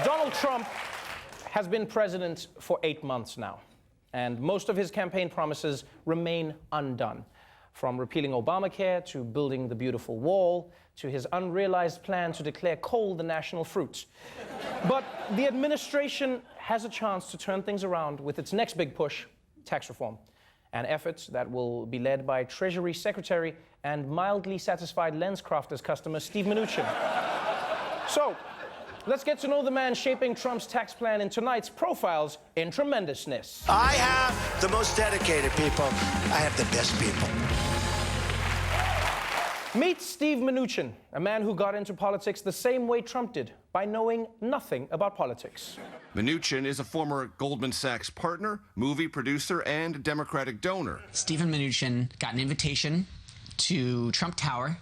Donald Trump has been president for 8 months now, and most of his campaign promises remain undone. From repealing Obamacare to building the beautiful wall to his unrealized plan to declare coal the national fruit. But the administration has a chance to turn things around with its next big push, tax reform, an effort that will be led by Treasury Secretary and mildly satisfied LensCrafters customer Steven Mnuchin. So, let's get to know the man shaping Trump's tax plan in tonight's Profiles in Tremendousness. I have the most dedicated people. I have the best people. Meet Steve Mnuchin, a man who got into politics the same way Trump did, by knowing nothing about politics. Mnuchin is a former Goldman Sachs partner, movie producer, and Democratic donor. Steven Mnuchin got an invitation to Trump Tower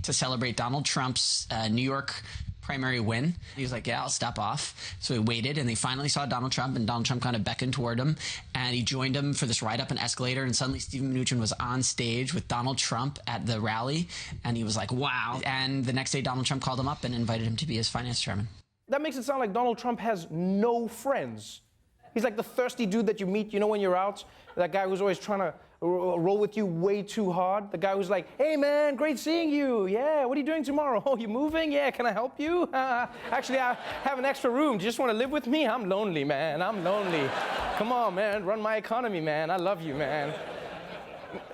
to celebrate Donald Trump's New York primary win. He was like, yeah, I'll step off. So he waited, and they finally saw Donald Trump, and Donald Trump kind of beckoned toward him, and he joined him for this ride up an escalator, and suddenly Steven Mnuchin was on stage with Donald Trump at the rally, and he was like, wow. And the next day, Donald Trump called him up and invited him to be his finance chairman. That makes it sound like Donald Trump has no friends. He's like the thirsty dude that you meet, you know, when you're out, that guy who's always trying to roll with you way too hard. The guy who's like, hey man, great seeing you. Yeah, what are you doing tomorrow? Oh, you moving? Yeah, can I help you? Actually, I have an extra room. Do you just want to live with me? I'm lonely, man. I'm lonely. Come on, man, run my economy, man. I love you, man.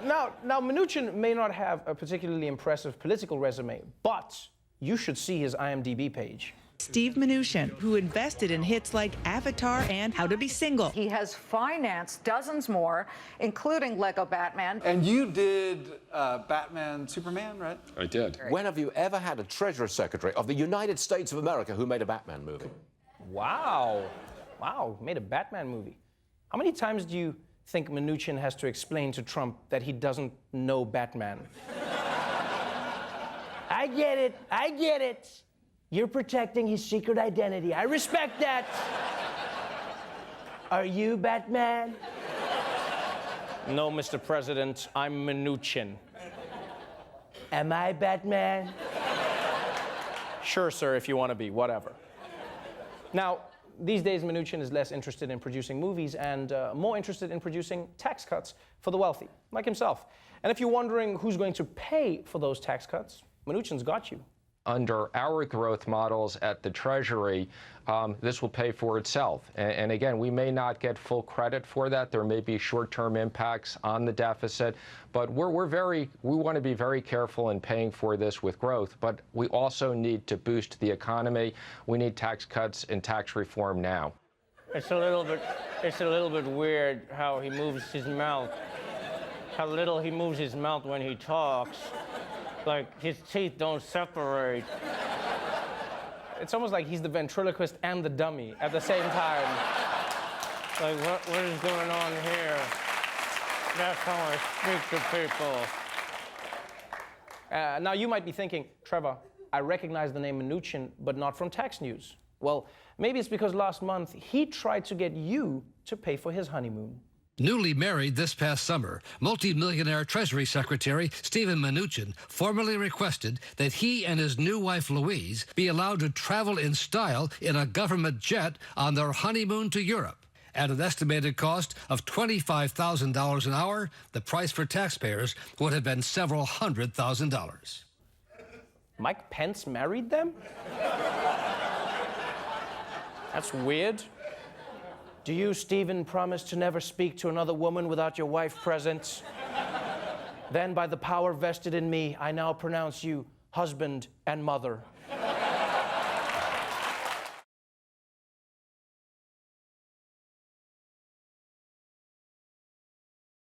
Now, Mnuchin may not have a particularly impressive political resume, but you should see his IMDb page. Steve Mnuchin, who invested in hits like Avatar and How to Be Single. He has financed dozens more, including Lego Batman. And you did Batman, Superman, right? I did. When have you ever had a Treasury Secretary of the United States of America who made a Batman movie? Wow. Wow, made a Batman movie. How many times do you think Mnuchin has to explain to Trump that he doesn't know Batman? I get it. I get it. You're protecting his secret identity. I respect that. Are you Batman? No, Mr. President, I'm Mnuchin. Am I Batman? Sure, sir, if you want to be, whatever. Now, these days, Mnuchin is less interested in producing movies and more interested in producing tax cuts for the wealthy, like himself. And if you're wondering who's going to pay for those tax cuts, Mnuchin's got you. Under our growth models at the Treasury, this will pay for itself. And again, we may not get full credit for that. There may be short-term impacts on the deficit, but we want to be very careful in paying for this with growth. But we also need to boost the economy. We need tax cuts and tax reform now. It's a little bit weird how he moves his mouth. How little he moves his mouth when he talks. Like, his teeth don't separate. It's almost like he's the ventriloquist and the dummy at the same time. Like, what is going on here? That's how I speak to people. Now, you might be thinking, Trevor, I recognize the name Mnuchin, but not from tax news. Well, maybe it's because last month he tried to get you to pay for his honeymoon. Newly married this past summer, multi-millionaire Treasury Secretary Steven Mnuchin formally requested that he and his new wife Louise be allowed to travel in style in a government jet on their honeymoon to Europe. At an estimated cost of $25,000 an hour, the price for taxpayers would have been several $100,000. Mike Pence married them? That's weird. Do you, Stephen, promise to never speak to another woman without your wife present? Then, by the power vested in me, I now pronounce you husband and mother.